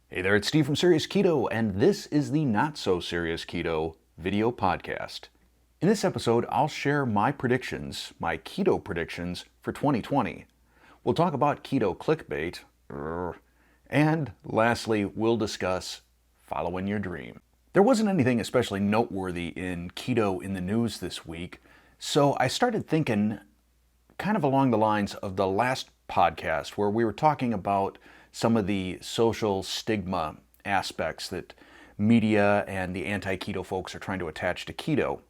Hey there, it's Steve from Serious Keto, and this is the Not So Serious Keto video podcast. In this episode, I'll share my predictions, my keto predictions for 2020. We'll talk about keto clickbait, and lastly, we'll discuss following your dream. There wasn't anything especially noteworthy in keto in the news this week, so I started thinking kind of along the lines of the last podcast where we were talking about some of the social stigma aspects that media and the anti-keto folks are trying to attach to keto.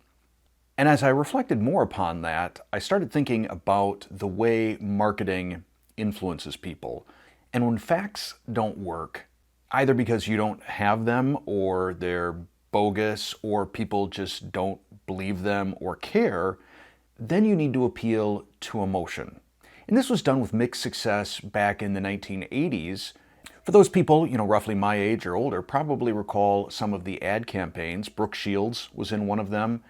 And as I reflected more upon that, I started thinking about the way marketing influences people. And when facts don't work, either because you don't have them or they're bogus or people just don't believe them or care, then you need to appeal to emotion. And this was done with mixed success back in the 1980s. For those people, roughly my age or older, probably recall some of the ad campaigns. Brooke Shields was in one of them,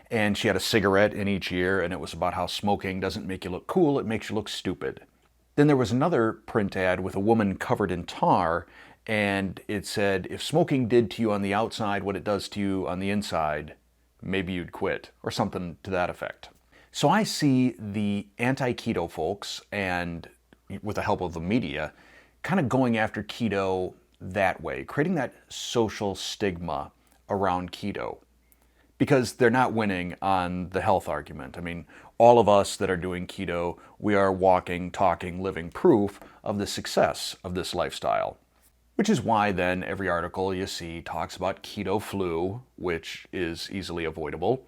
and she had a cigarette in each ear, and it was about how smoking doesn't make you look cool, it makes you look stupid. Then there was another print ad with a woman covered in tar, and it said, if smoking did to you on the outside what it does to you on the inside, maybe you'd quit, or something to that effect. So I see the anti-keto folks, and with the help of the media, kind of going after keto that way, creating that social stigma around keto. Because they're not winning on the health argument. I mean, all of us that are doing keto, we are walking, talking, living proof of the success of this lifestyle. Which is why then every article you see talks about keto flu, which is easily avoidable.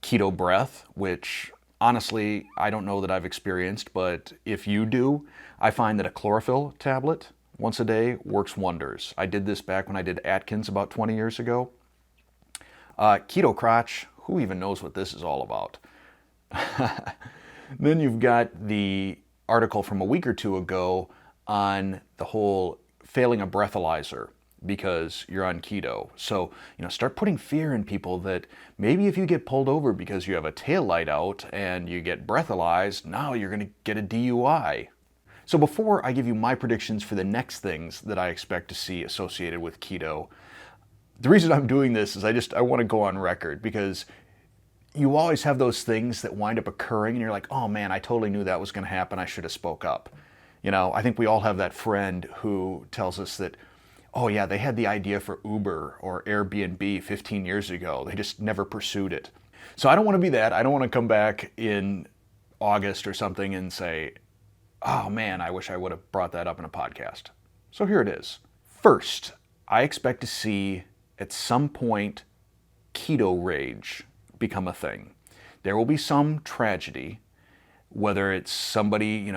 Keto breath, which honestly, I don't know that I've experienced, but if you do, I find that a chlorophyll tablet once a day works wonders. I did this back when I did Atkins about 20 years ago. Keto crotch, who even knows what this is all about? Then you've got the article from a week or two ago on the whole failing a breathalyzer because you're on keto. So, start putting fear in people that maybe if you get pulled over because you have a tail light out and you get breathalyzed, now you're going to get a DUI. So before I give you my predictions for the next things that I expect to see associated with keto, the reason I'm doing this is I want to go on record because you always have those things that wind up occurring and you're like, oh man, I totally knew that was going to happen. I should have spoke up. I think we all have that friend who tells us that, oh yeah, they had the idea for Uber or Airbnb 15 years ago. They just never pursued it. So I don't want to be that. I don't want to come back in August or something and say, oh man, I wish I would have brought that up in a podcast. So here it is. First, I expect to see at some point keto rage become a thing. There will be some tragedy, whether it's somebody,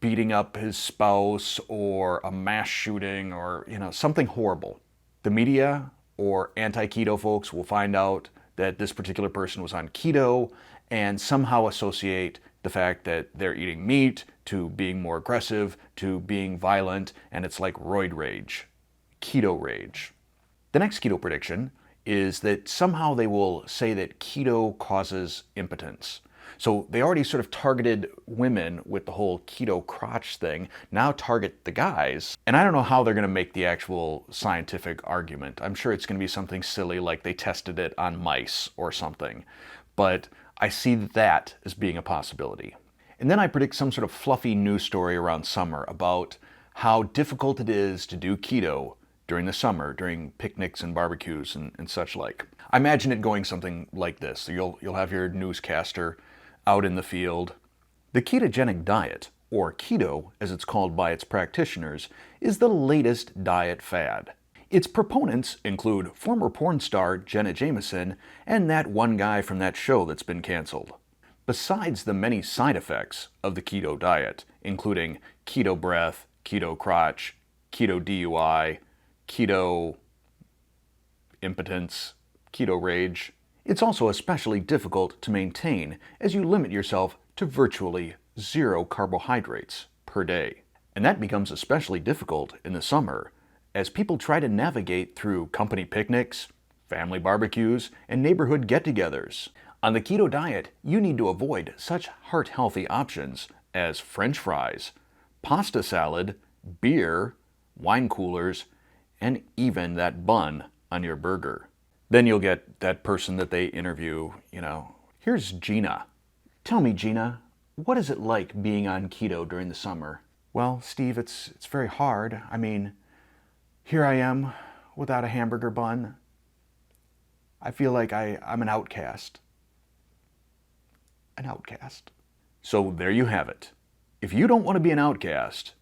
beating up his spouse or a mass shooting or, something horrible. The media or anti-keto folks will find out that this particular person was on keto and somehow associate the fact that they're eating meat to being more aggressive, to being violent, and it's like roid rage, keto rage. The next keto prediction is that somehow they will say that keto causes impotence. So they already sort of targeted women with the whole keto crotch thing, now target the guys. And I don't know how they're going to make the actual scientific argument. I'm sure it's going to be something silly like they tested it on mice or something. But I see that as being a possibility. And then I predict some sort of fluffy news story around summer about how difficult it is to do keto during the summer, during picnics and barbecues and such like. I imagine it going something like this. So you'll have your newscaster out in the field. The ketogenic diet, or keto as it's called by its practitioners, is the latest diet fad. Its proponents include former porn star Jenna Jameson and that one guy from that show that's been canceled. Besides the many side effects of the keto diet, including keto breath, keto crotch, keto DUI, keto impotence, keto rage, it's also especially difficult to maintain as you limit yourself to virtually 0 carbohydrates per day. And that becomes especially difficult in the summer as people try to navigate through company picnics, family barbecues, and neighborhood get-togethers. On the keto diet, you need to avoid such heart-healthy options as French fries, pasta salad, beer, wine coolers, and even that bun on your burger. Then you'll get that person that they interview, here's Gina. Tell me, Gina, what is it like being on keto during the summer? Well, Steve, it's very hard. I mean, here I am without a hamburger bun. I feel like I'm an outcast. An outcast. So there you have it. If you don't want to be an outcast,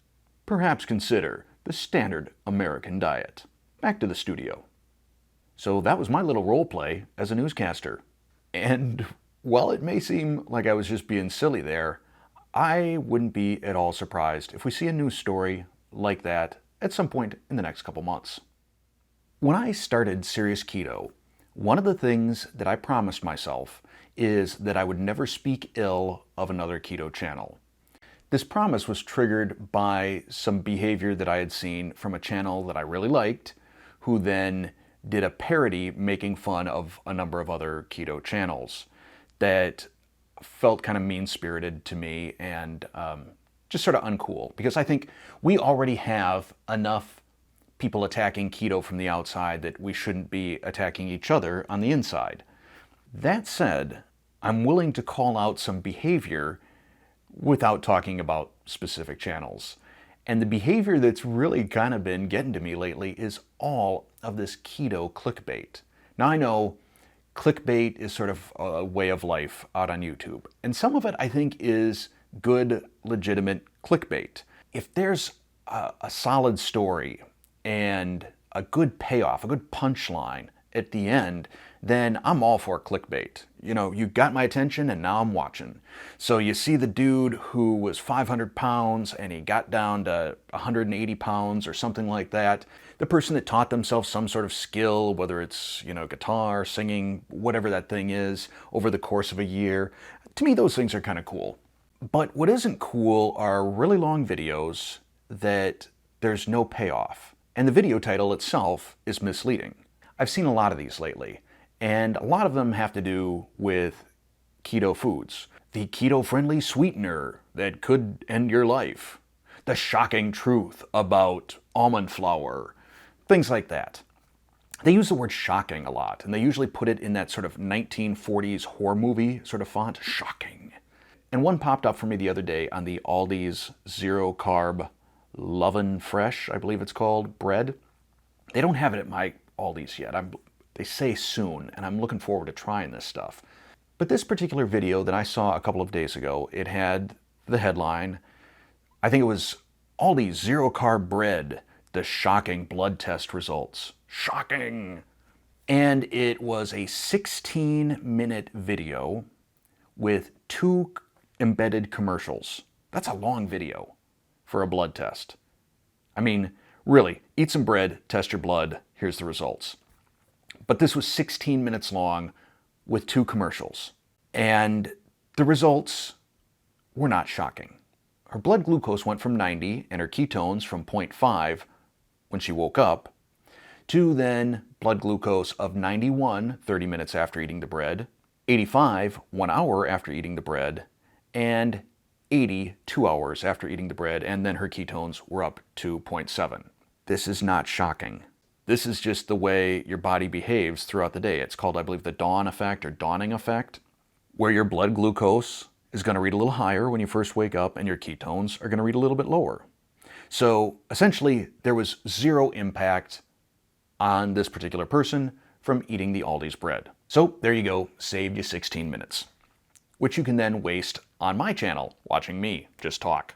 perhaps consider the standard American diet. Back to the studio. So that was my little role play as a newscaster. And while it may seem like I was just being silly there, I wouldn't be at all surprised if we see a news story like that at some point in the next couple months. When I started Serious Keto, one of the things that I promised myself is that I would never speak ill of another keto channel. This promise was triggered by some behavior that I had seen from a channel that I really liked, who then did a parody making fun of a number of other keto channels that felt kind of mean-spirited to me and just sort of uncool, because I think we already have enough people attacking keto from the outside that we shouldn't be attacking each other on the inside. That said, I'm willing to call out some behavior without talking about specific channels. And the behavior that's really kind of been getting to me lately is all of this keto clickbait. Now I know clickbait is sort of a way of life out on YouTube, and some of it I think is good, legitimate clickbait. If there's a solid story and a good payoff, a good punchline at the end, then I'm all for clickbait. You got my attention and now I'm watching. So you see the dude who was 500 pounds and he got down to 180 pounds or something like that. The person that taught themselves some sort of skill, whether it's, guitar, singing, whatever that thing is, over the course of a year. To me, those things are kind of cool. But what isn't cool are really long videos that there's no payoff. And the video title itself is misleading. I've seen a lot of these lately, and a lot of them have to do with keto foods. The keto-friendly sweetener that could end your life. The shocking truth about almond flour. Things like that. They use the word shocking a lot, and they usually put it in that sort of 1940s horror movie sort of font. Shocking. And one popped up for me the other day on the Aldi's zero-carb Lovin' Fresh, I believe it's called, bread. They don't have it at my Aldi's yet. They say soon, and I'm looking forward to trying this stuff. But this particular video that I saw a couple of days ago, it had the headline, I think it was Aldi's zero-carb bread, the shocking blood test results. Shocking! And it was a 16-minute video with 2 embedded commercials. That's a long video for a blood test. I mean, really, eat some bread, test your blood, here's the results. But this was 16 minutes long with 2 commercials. And the results were not shocking. Her blood glucose went from 90 and her ketones from 0.5 when she woke up to then blood glucose of 91 30 minutes after eating the bread, 85 1 hour after eating the bread, and 80 2 hours after eating the bread, and then her ketones were up to 0.7. This is not shocking. This is just the way your body behaves throughout the day. It's called, I believe, the dawn effect or dawning effect, where your blood glucose is going to read a little higher when you first wake up and your ketones are going to read a little bit lower. So essentially, there was zero impact on this particular person from eating the Aldi's bread. So there you go, saved you 16 minutes, which you can then waste on my channel watching me just talk.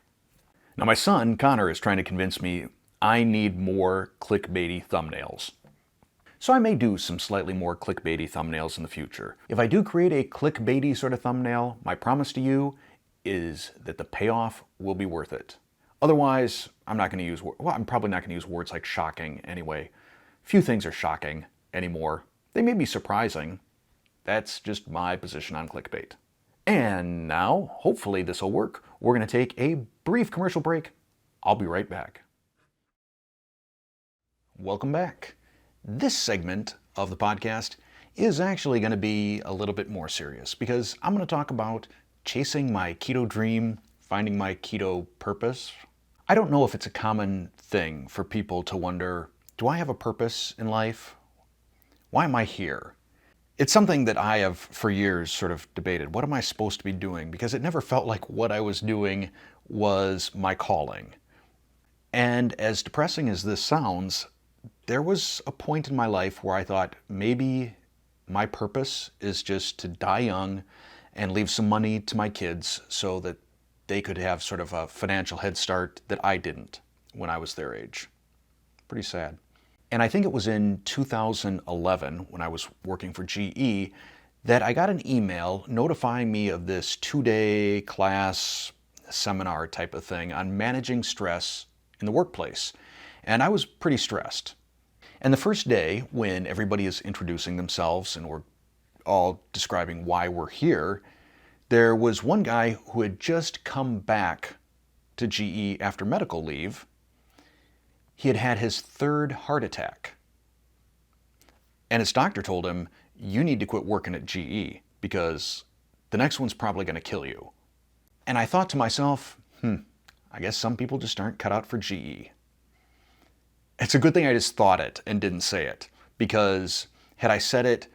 Now my son, Connor, is trying to convince me I need more clickbaity thumbnails. So I may do some slightly more clickbaity thumbnails in the future. If I do create a clickbaity sort of thumbnail, my promise to you is that the payoff will be worth it. Otherwise, I'm probably not going to use words like shocking anyway. Few things are shocking anymore. They may be surprising. That's just my position on clickbait. And now, hopefully this will work. We're going to take a brief commercial break. I'll be right back. Welcome back. This segment of the podcast is actually going to be a little bit more serious because I'm going to talk about chasing my keto dream, finding my keto purpose. I don't know if it's a common thing for people to wonder, do I have a purpose in life? Why am I here? It's something that I have for years sort of debated. What am I supposed to be doing? Because it never felt like what I was doing was my calling. And as depressing as this sounds, there was a point in my life where I thought maybe my purpose is just to die young and leave some money to my kids so that they could have sort of a financial head start that I didn't when I was their age. Pretty sad. And I think it was in 2011, when I was working for GE, that I got an email notifying me of this 2-day class seminar type of thing on managing stress in the workplace. And I was pretty stressed. And the first day, when everybody is introducing themselves and we're all describing why we're here, there was one guy who had just come back to GE after medical leave. He had had his 3rd heart attack. And his doctor told him, you need to quit working at GE because the next one's probably going to kill you. And I thought to myself, I guess some people just aren't cut out for GE. It's a good thing I just thought it and didn't say it, because had I said it,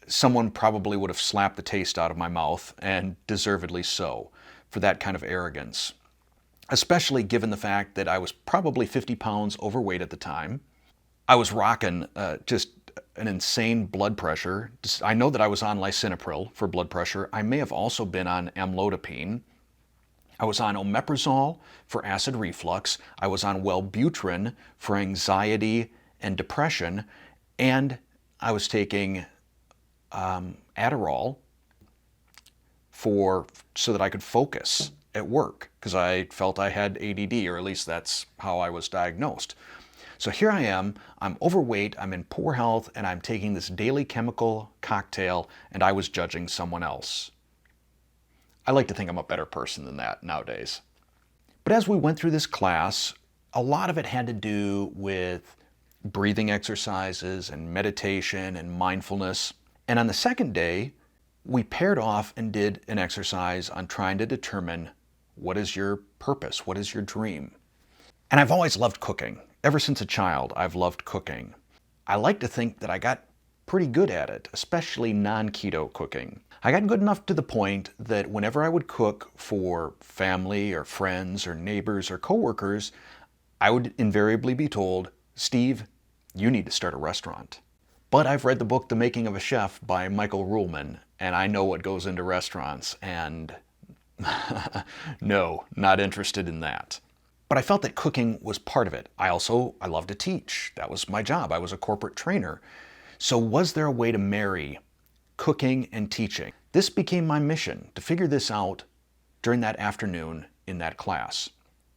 someone probably would have slapped the taste out of my mouth, and deservedly so, for that kind of arrogance. Especially given the fact that I was probably 50 pounds overweight at the time. I was rocking just an insane blood pressure. I know that I was on lisinopril for blood pressure. I may have also been on amlodipine. I was on omeprazole for acid reflux. I was on Wellbutrin for anxiety and depression. And I was taking Adderall so that I could focus at work, because I felt I had ADD, or at least that's how I was diagnosed. So here I am, I'm overweight, I'm in poor health, and I'm taking this daily chemical cocktail, and I was judging someone else. I like to think I'm a better person than that nowadays. But as we went through this class, a lot of it had to do with breathing exercises and meditation and mindfulness. And on the second day, we paired off and did an exercise on trying to determine what is your purpose, what is your dream. And I've always loved cooking. Ever since a child, I've loved cooking. I like to think that I got pretty good at it, especially non-keto cooking. I got good enough to the point that whenever I would cook for family or friends or neighbors or coworkers, I would invariably be told, Steve, you need to start a restaurant. But I've read the book The Making of a Chef by Michael Ruhlman, and I know what goes into restaurants, and no, not interested in that. But I felt that cooking was part of it. I love to teach. That was my job. I was a corporate trainer. So was there a way to marry cooking and teaching? This became my mission, to figure this out during that afternoon in that class.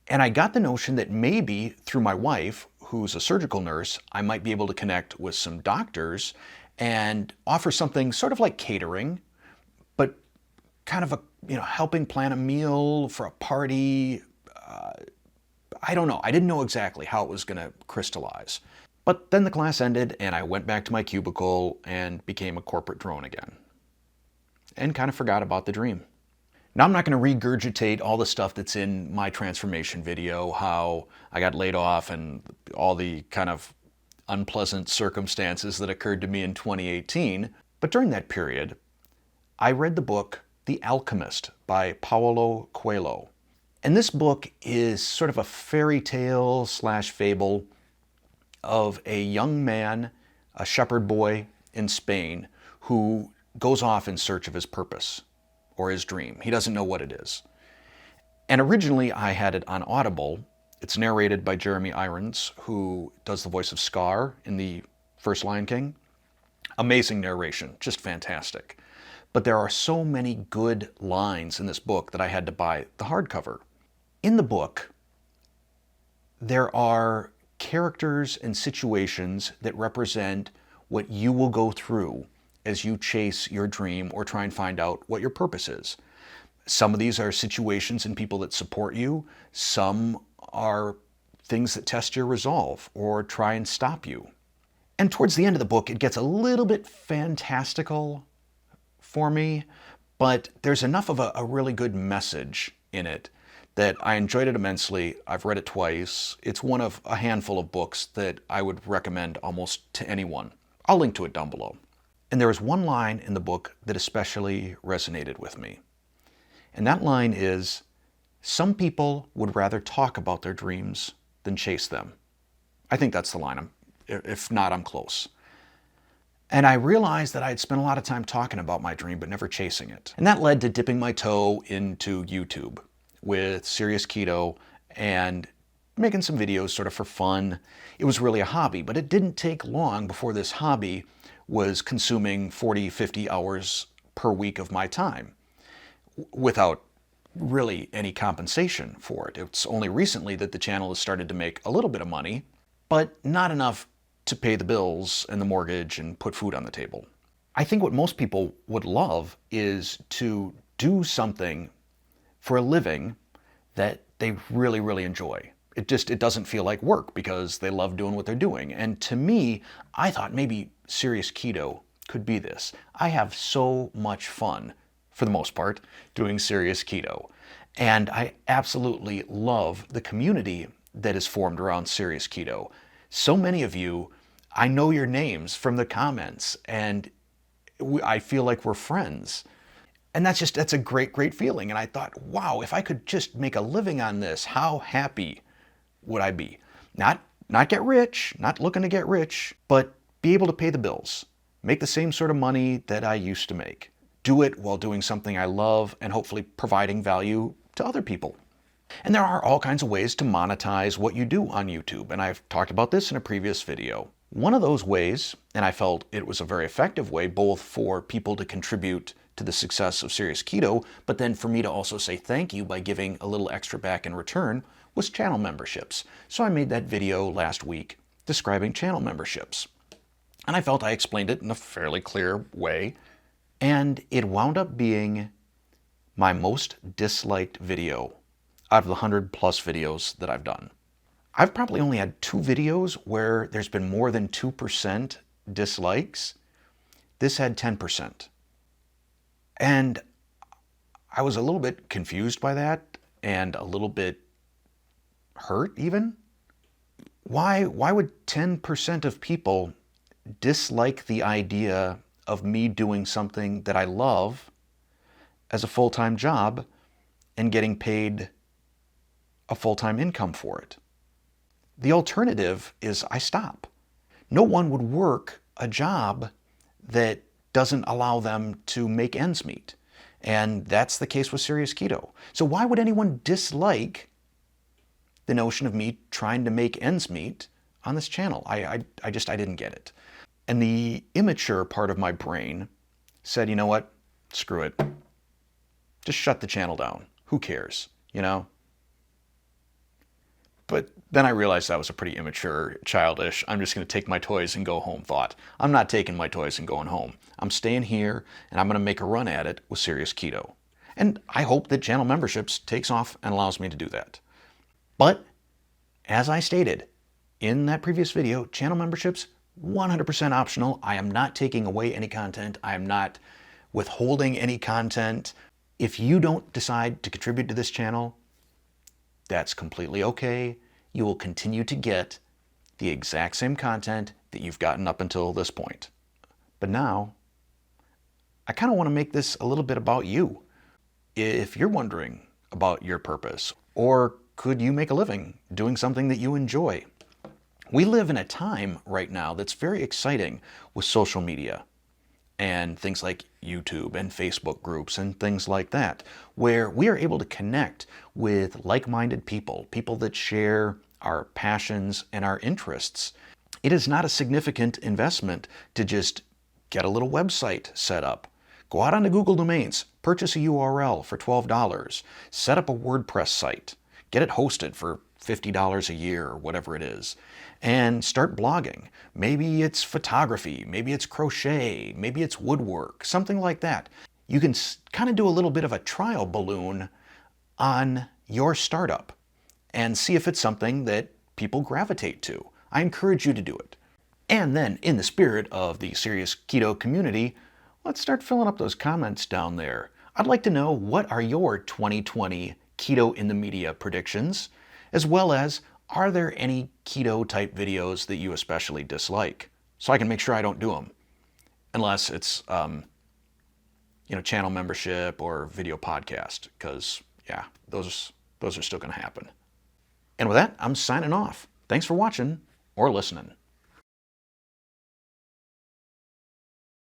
And I got the notion that maybe through my wife, who's a surgical nurse, I might be able to connect with some doctors and offer something sort of like catering, but kind of helping plan a meal for a party. I don't know. I didn't know exactly how it was going to crystallize. But then the class ended and I went back to my cubicle and became a corporate drone again. And kind of forgot about the dream. Now I'm not going to regurgitate all the stuff that's in my transformation video, how I got laid off and all the kind of unpleasant circumstances that occurred to me in 2018. But during that period, I read the book The Alchemist by Paulo Coelho. And this book is sort of a fairy tale / fable of a young man, a shepherd boy in Spain, who goes off in search of his purpose or his dream. He doesn't know what it is. And originally I had it on Audible. It's narrated by Jeremy Irons, who does the voice of Scar in the first Lion King. Amazing narration, just fantastic. But there are so many good lines in this book that I had to buy the hardcover. In the book, there are characters and situations that represent what you will go through as you chase your dream or try and find out what your purpose is. Some of these are situations and people that support you. Some are things that test your resolve or try and stop you. And towards the end of the book, it gets a little bit fantastical for me, but there's enough of a really good message in it that I enjoyed it immensely. I've read it twice. It's one of a handful of books that I would recommend almost to anyone. I'll link to it down below. And there was one line in the book that especially resonated with me. And that line is, "Some people would rather talk about their dreams than chase them." I think that's the line. If not, I'm close. And I realized that I had spent a lot of time talking about my dream but never chasing it. And that led to dipping my toe into YouTube with Serious Keto and making some videos sort of for fun. It was really a hobby, but it didn't take long before this hobby was consuming 40, 50 hours per week of my time without really any compensation for it. It's only recently that the channel has started to make a little bit of money, but not enough to pay the bills and the mortgage and put food on the table. I think what most people would love is to do something for a living that they really, really enjoy. It doesn't feel like work because they love doing what they're doing. And to me, I thought maybe Serious Keto could be this. I have so much fun, for the most part, doing Serious Keto. And I absolutely love the community that is formed around Serious Keto. So many of you, I know your names from the comments, and I feel like we're friends. And that's a great, great feeling. And I thought, wow, if I could just make a living on this, how happy would I be? Not get rich, not looking to get rich, but be able to pay the bills, make the same sort of money that I used to make. Do it while doing something I love and hopefully providing value to other people. And there are all kinds of ways to monetize what you do on YouTube, and I've talked about this in a previous video. One of those ways, and I felt it was a very effective way, both for people to contribute to the success of Serious Keto, but then for me to also say thank you by giving a little extra back in return, was channel memberships. So I made that video last week describing channel memberships. And I felt I explained it in a fairly clear way, and it wound up being my most disliked video out of the 100+ videos that I've done. I've probably only had 2 videos where there's been more than 2% dislikes. This had 10%. And I was a little bit confused by that and a little bit hurt even. Why would 10% of people dislike the idea of me doing something that I love as a full-time job and getting paid a full-time income for it? The alternative is I stop. No one would work a job that doesn't allow them to make ends meet. And that's the case with Serious Keto. So why would anyone dislike the notion of me trying to make ends meet on this channel? I didn't get it. And the immature part of my brain said, you know what? Screw it. Just shut the channel down. Who cares? You know? But then I realized that was a pretty immature, childish, I'm just going to take my toys and go home thought. I'm not taking my toys and going home. I'm staying here, and I'm going to make a run at it with Serious Keto. And I hope that channel memberships takes off and allows me to do that. But, as I stated in that previous video, channel memberships, 100% optional. I am not taking away any content. I am not withholding any content. If you don't decide to contribute to this channel, that's completely okay. You will continue to get the exact same content that you've gotten up until this point. But now, I kind of want to make this a little bit about you. If you're wondering about your purpose, or could you make a living doing something that you enjoy? We live in a time right now that's very exciting with social media and things like YouTube and Facebook groups and things like that, where we are able to connect with like-minded people, people that share our passions and our interests. It is not a significant investment to just get a little website set up. Go out onto Google Domains, purchase a URL for $12, set up a WordPress site, get it hosted for $50 a year or whatever it is, and start blogging. Maybe it's photography, maybe it's crochet, maybe it's woodwork, something like that. You can kind of do a little bit of a trial balloon on your startup and see if it's something that people gravitate to. I encourage you to do it. And then, in the spirit of the Serious Keto community, let's start filling up those comments down there. I'd like to know, what are your 2020 keto in the media predictions, as well as are there any keto type videos that you especially dislike, so I can make sure I don't do them, unless it's channel membership or video podcast, because yeah, those are still going to happen. And with that, I'm signing off. Thanks for watching or listening.